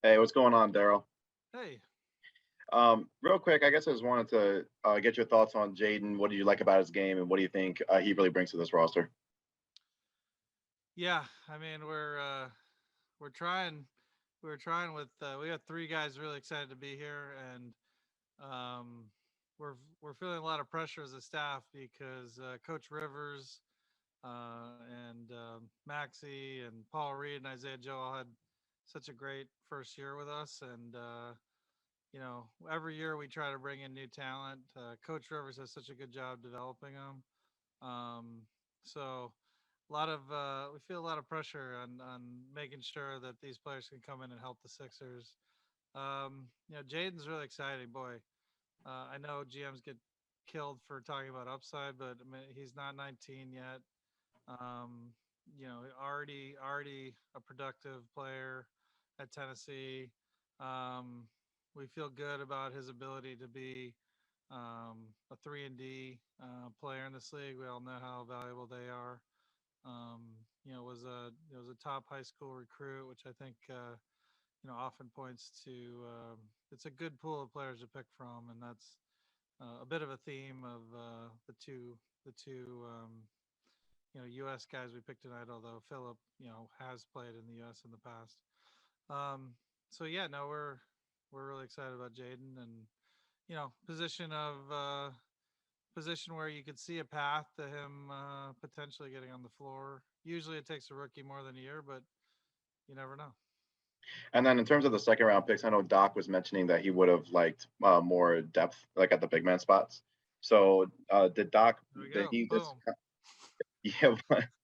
Hey, what's going on, Daryl? Hey, Real quick, I guess I just wanted to get your thoughts on Jaden. What do you like about his game, and what do you think he really brings to this roster? yeah, I mean we're trying we're trying with we got three guys really excited to be here, and um we're feeling a lot of pressure as a staff because Coach Rivers and Maxie and Paul Reed and Isaiah Joe all had such a great first year with us, and every year we try to bring in new talent. Coach Rivers does such a good job developing them. Um, so a lot of we feel a lot of pressure on making sure that these players can come in and help the Sixers. Jaden's really exciting, boy. I know GMs get killed for talking about upside, but I mean, he's not 19 yet. Um, already a productive player at Tennessee. Um, we feel good about his ability to be a 3 and D player in this league. We all know how valuable they are. Was a top high school recruit, which I think often points to it's a good pool of players to pick from, and that's a bit of a theme of the two U.S. guys we picked tonight. Although Filip has played in the U.S. in the past. Um, so yeah, no, we're really excited about Jayden, and position where you could see a path to him potentially getting on the floor. Usually it takes a rookie more than a year, but you never know. And then in terms of the second round picks, I know Doc was mentioning that he would have liked more depth, like at the big man spots. So did Doc? There we Did go. he just? Boom.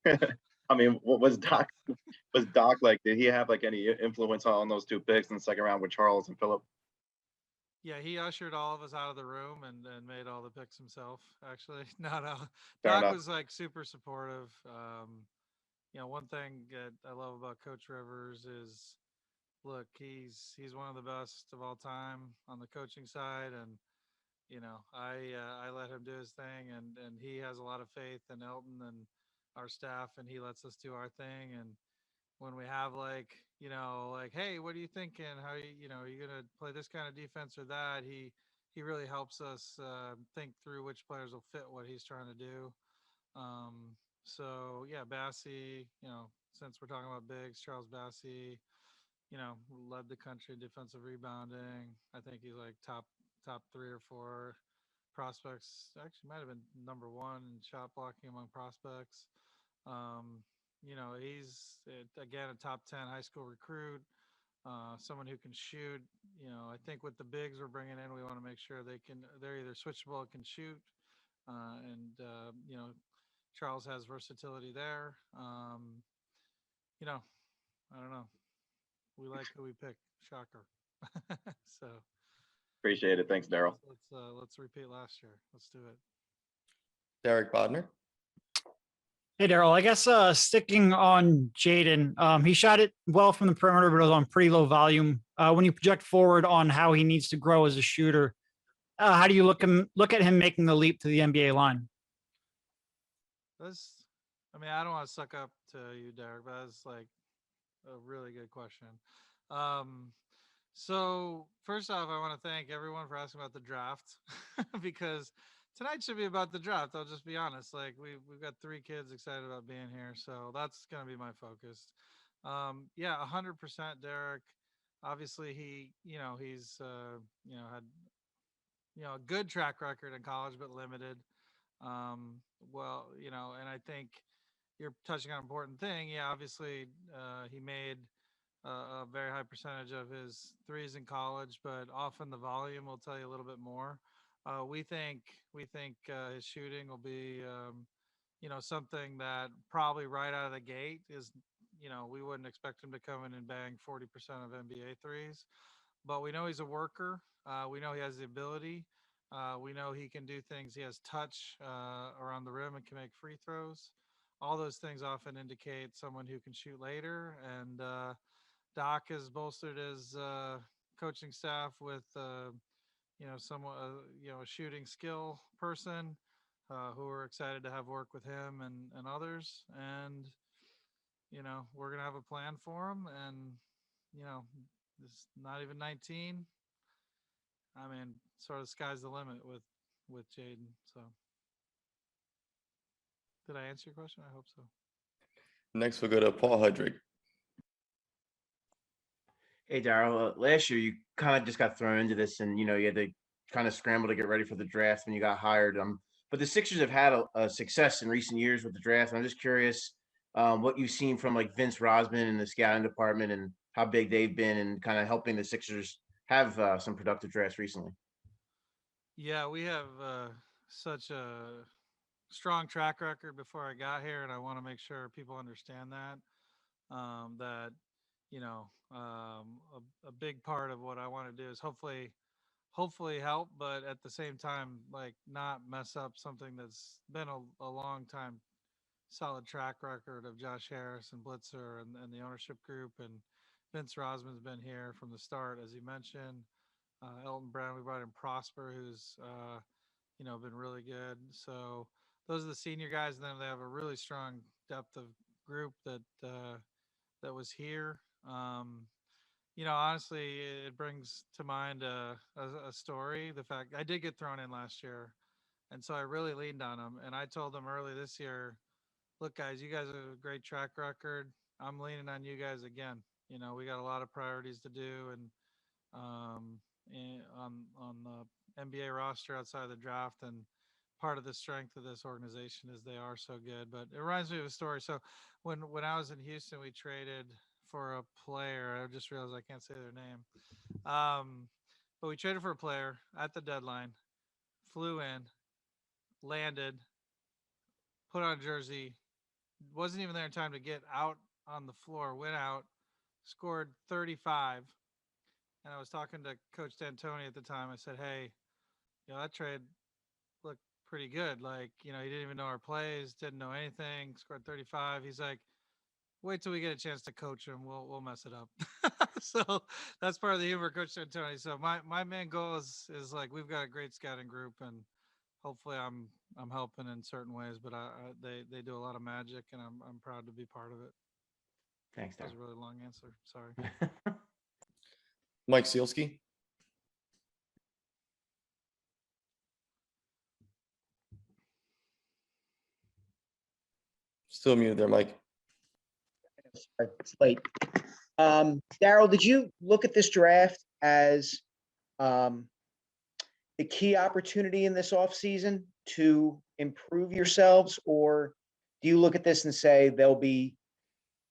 Yeah. I mean, what was Doc? Was Doc like? Did he have like any influence on those two picks in the second round with Charles and Philip? Yeah, he ushered all of us out of the room and made all the picks himself. Actually, no. Fair Doc enough. was like super supportive. One thing that I love about Coach Rivers is, look, he's one of the best of all time on the coaching side, and I let him do his thing, and he has a lot of faith in Elton and our staff, and he lets us do our thing. And when we have like, hey, what are you thinking? How are you gonna play this kind of defense or that? He really helps us think through which players will fit what he's trying to do. So yeah, Bassey, since we're talking about bigs, Charles Bassey, led the country in defensive rebounding. I think he's like top 3 or 4 prospects. Actually, might have been number one in shot blocking among prospects. Um, he's again a top 10 high school recruit. Someone who can shoot. I think with the bigs we're bringing in, we want to make sure they're either switchable, can shoot, and Charles has versatility there. You know, I don't know. We like who we pick. Shocker. So Appreciate it. Thanks, Daryl. let's repeat last year. Let's do it. Derek Bodner. Hey, Daryl. I guess sticking on Jayden, he shot it well from the perimeter, but it was on pretty low volume. When you project forward on how he needs to grow as a shooter, how do you look at him making the leap to the NBA line? This, I mean, I don't want to suck up to you, Derek, but that's like a really good question. Um, so first off, I want to thank everyone for asking about the draft because tonight should be about the draft. I'll just be honest. Like we've got 3 kids excited about being here, so that's gonna be my focus. Yeah, 100%, Derek. Obviously, he's had a good track record in college, but limited. And I think you're touching on an important thing. Yeah, obviously, he made a very high percentage of his threes in college, but often the volume will tell you a little bit more. We think his shooting will be, something that probably right out of the gate is, we wouldn't expect him to come in and bang 40% of NBA threes, but we know he's a worker. We know he has the ability. We know he can do things. He has touch around the rim and can make free throws. All those things often indicate someone who can shoot later. And Doc has bolstered his coaching staff with, a shooting skill person who are excited to have work with him and others. And, we're going to have a plan for him. And, It's not even 19. I mean, sort of sky's the limit with Jayden. So, did I answer your question? I hope so. Next, we'll go to Paul Hudrick. Hey, Daryl. Last year, you kind of just got thrown into this, and you had to kind of scramble to get ready for the draft when you got hired. But the Sixers have had a success in recent years with the draft. And I'm just curious what you've seen from like Vince Rosman and the scouting department, and how big they've been, and kind of helping the Sixers have some productive drafts recently. Yeah, we have such a strong track record before I got here, and I want to make sure people understand that. That a big part of what I want to do is hopefully help, but at the same time, like not mess up something that's been a long time solid track record of Josh Harris and Blitzer and the ownership group, and Vince Rosman's been here from the start, as you mentioned. Elton Brown, we brought in Prosper, who's been really good. So those are the senior guys, and then they have a really strong depth of group that was here. Honestly, it brings to mind a story. The fact I did get thrown in last year, and so I really leaned on them. And I told them early this year, look, guys, you guys have a great track record. I'm leaning on you guys again. We got a lot of priorities to do, and on the NBA roster outside of the draft, and part of the strength of this organization is they are so good. But it reminds me of a story. So when I was in Houston, we traded for a player. I just realized I can't say their name. But we traded for a player at the deadline, flew in, landed, put on a jersey, wasn't even there in time to get out on the floor, went out, scored 35. And I was talking to Coach D'Antoni at the time. I said, hey, that trade looked pretty good. Like, he didn't even know our plays, didn't know anything, scored 35. He's like, wait till we get a chance to coach him. We'll mess it up. So that's part of the humor, Coach D'Antoni. So my main goal is like, we've got a great scouting group, and hopefully I'm helping in certain ways, but they do a lot of magic, and I'm proud to be part of it. Thanks, Daryl. That was a really long answer. Sorry. Mike Sealski. Still muted there, Mike. Sorry, it's late. Daryl, did you look at this draft as the key opportunity in this offseason to improve yourselves, or do you look at this and say there'll be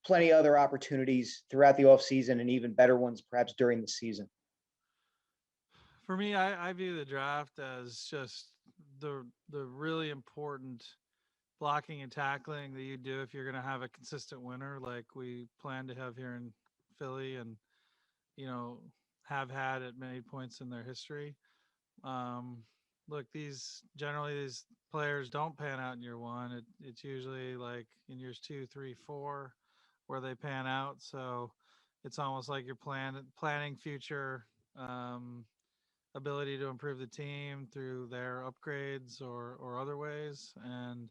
plenty of other opportunities throughout the offseason and even better ones perhaps during the season? For me, I view the draft as just the really important blocking and tackling that you do if you're going to have a consistent winner like we plan to have here in Philly, and have had at many points in their history. Look, these players don't pan out in year one. It's usually like in years 2, 3, 4 where they pan out. So it's almost like you're planning future ability to improve the team through their upgrades or other ways. And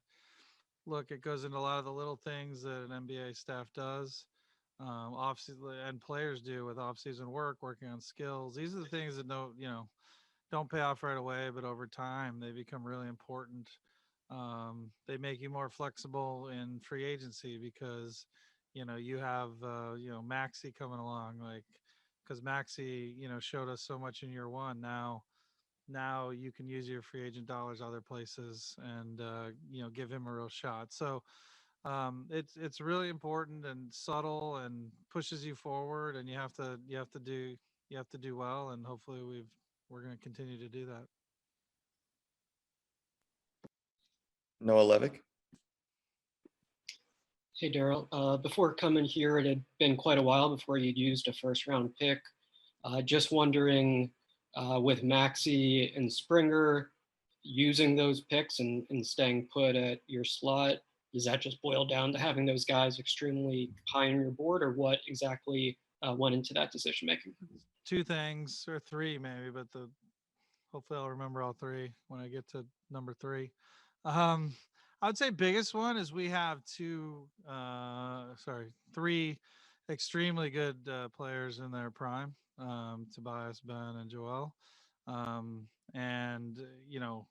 look, it goes into a lot of the little things that an NBA staff does, and players do with off-season working on skills. These are the things that don't pay off right away, but over time they become really important. They make you more flexible in free agency because you have Maxey coming along, like, because Maxey showed us so much in year one. Now you can use your free agent dollars other places and give him a real shot. So it's really important and subtle and pushes you forward, and you have to do well, and hopefully we're going to continue to do that. Noah Levick. Hey, Daryl. Before coming here, it had been quite a while before you'd used a first-round pick. Just wondering, with Maxey and Springer using those picks and staying put at your slot, does that just boil down to having those guys extremely high on your board, or what exactly went into that decision-making? 2 things, or 3 maybe, but hopefully I'll remember all 3 when I get to number 3. I would say biggest one is we have 3 extremely good players in their prime. Tobias, Ben, and Joel. And,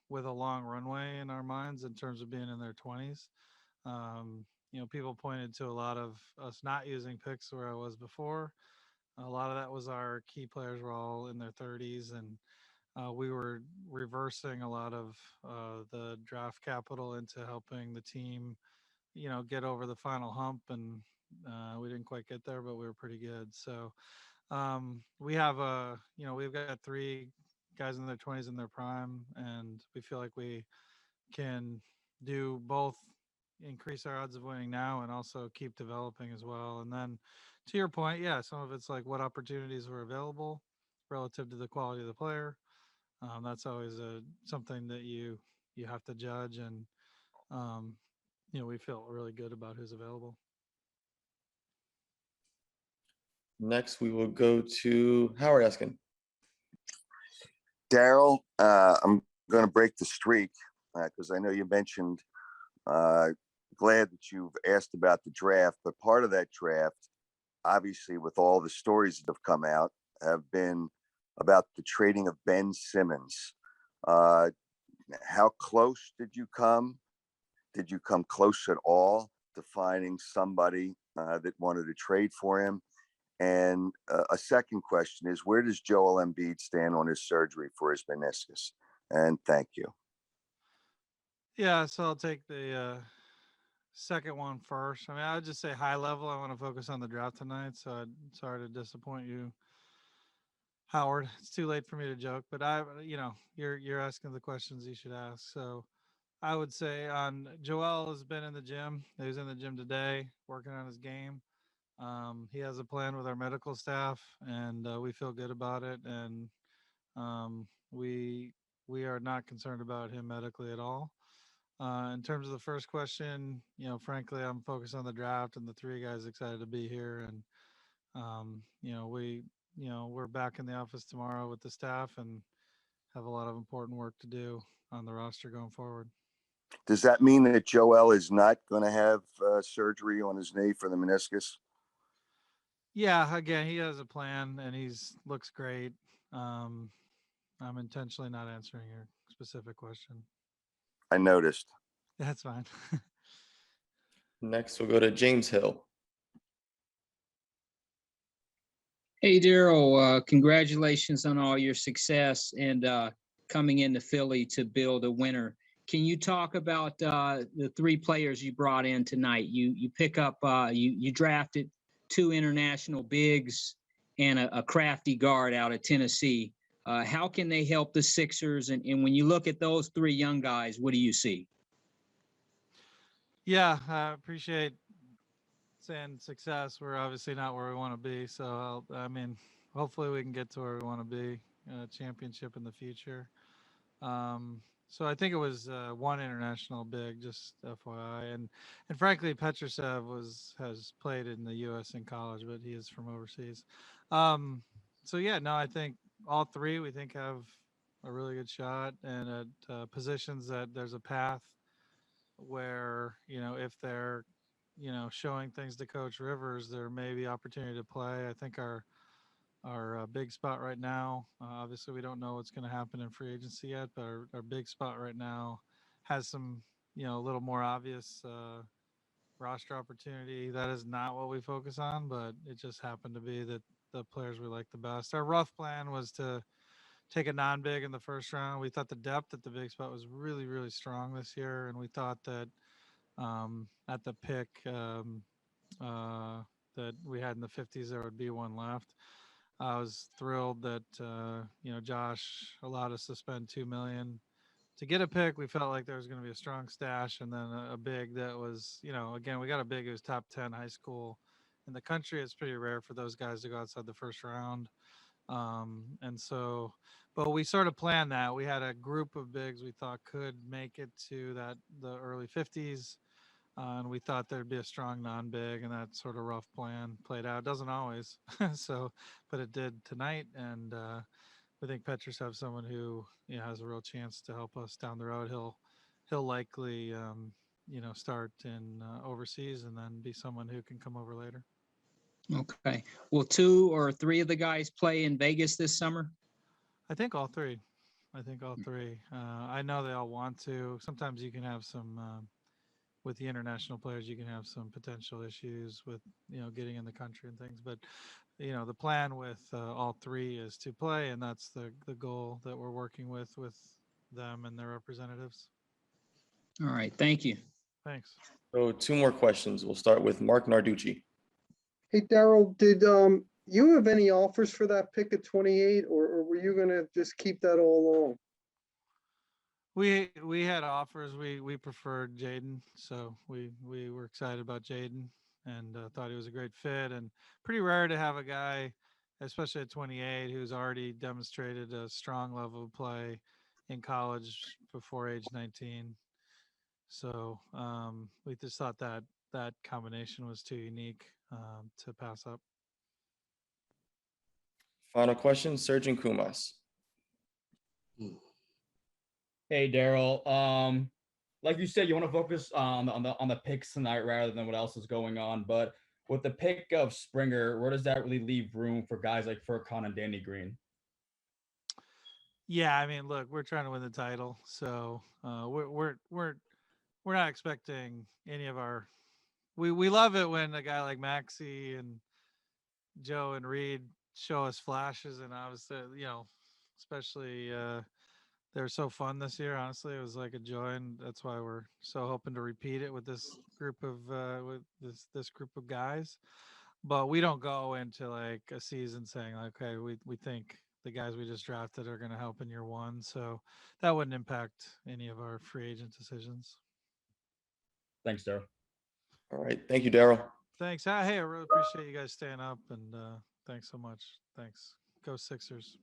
with a long runway in our minds in terms of being in their 20s. People pointed to a lot of us not using picks where I was before. A lot of that was our key players were all in their 30s, and we were reversing a lot of the draft capital into helping the team, get over the final hump. And we didn't quite get there, but we were pretty good. So we have we've got three guys in their 20s in their prime, and we feel like we can do both increase our odds of winning now and also keep developing as well. And then to your point, yeah, some of it's like what opportunities were available relative to the quality of the player. That's always something that you have to judge, and um, we feel really good about who's available. Next, we will go to Howard Eskin. Daryl, I'm going to break the streak because I know you mentioned glad that you've asked about the draft, but part of that draft, obviously, with all the stories that have come out, have been about the trading of Ben Simmons. How close did you come? Did you come close at all to finding somebody that wanted to trade for him? And a second question is, where does Joel Embiid stand on his surgery for his meniscus? And thank you. Yeah, so I'll take the second one first. I mean, I would just say high level. I want to focus on the draft tonight, so I'm sorry to disappoint you, Howard. It's too late for me to joke, but you're asking the questions you should ask. So I would say on Joel has been in the gym. He was in the gym today working on his game. He has a plan with our medical staff, and we feel good about it. And we are not concerned about him medically at all. In terms of the first question, frankly, I'm focused on the draft and the three guys excited to be here. And we're back in the office tomorrow with the staff and have a lot of important work to do on the roster going forward. Does that mean that Joel is not going to have surgery on his knee for the meniscus? Yeah, again, he has a plan and looks great. I'm intentionally not answering your specific question. I noticed. That's fine. Next, we'll go to James Hill. Hey, Daryl, congratulations on all your success and coming into Philly to build a winner. Can you talk about the three players you brought in tonight? You pick up, you drafted two international bigs and a crafty guard out of Tennessee. How can they help the Sixers? And when you look at those three young guys, what do you see? Yeah, I appreciate saying success. We're obviously not where we want to be. So, hopefully we can get to where we want to be, championship in the future. So I think it was one international big, just FYI. And frankly, Petrusev has played in the U.S. in college, but he is from overseas. I think all three we think have a really good shot, and at positions that there's a path where, if they're, showing things to Coach Rivers, there may be opportunity to play. I think our big spot right now, obviously we don't know what's going to happen in free agency yet, but our big spot right now has some, a little more obvious roster opportunity. That is not what we focus on, but it just happened to be that the players we like the best. Our rough plan was to take a non-big in the first round. We thought the depth at the big spot was really, really strong this year, and we thought that at the pick that we had in the 50s, there would be one left. I was thrilled that Josh allowed us to spend $2 million to get a pick. We felt like there was going to be a strong stash, and then a big that was, again, we got a big who was top 10 high school in the country. It's pretty rare for those guys to go outside the first round. But we sort of planned that. We had a group of bigs we thought could make it to the early 50s. And we thought there'd be a strong non-big, and that sort of rough plan played out. It doesn't always, but it did tonight. And we think Petrusev is someone who has a real chance to help us down the road. He'll likely start in overseas and then be someone who can come over later. Okay. Will 2 or 3 of the guys play in Vegas this summer? I think all three. I think all three. I know they all want to. Sometimes you can have some with the international players. You can have some potential issues with getting in the country and things. But the plan with all three is to play, and that's the goal that we're working with them and their representatives. All right. Thank you. Thanks. So 2 more questions. We'll start with Mark Narducci. Hey, Daryl, did you have any offers for that pick at 28, or were you gonna just keep that all along? We had offers. We preferred Jayden, so we were excited about Jayden and thought he was a great fit. And pretty rare to have a guy, especially at 28, who's already demonstrated a strong level of play in college before age 19. So we just thought that combination was too unique to pass up. Final question, Surgeon Kumas. Hey Daryl, like you said, you want to focus on the picks tonight rather than what else is going on. But with the pick of Springer, where does that really leave room for guys like Furkan and Danny Green? Yeah, I mean, look, we're trying to win the title, so we're not expecting any of our. We love it when a guy like Maxey and Joe and Reed show us flashes, and obviously, especially. They're so fun this year. Honestly, it was like a joy, and that's why we're so hoping to repeat it with this group of this group of guys. But we don't go into like a season saying like, okay, we think the guys we just drafted are going to help in year one, so that wouldn't impact any of our free agent decisions. Thanks, Daryl. All right. Thank you, Daryl. Thanks. Hey, I really appreciate you guys staying up, and thanks so much. Thanks. Go Sixers.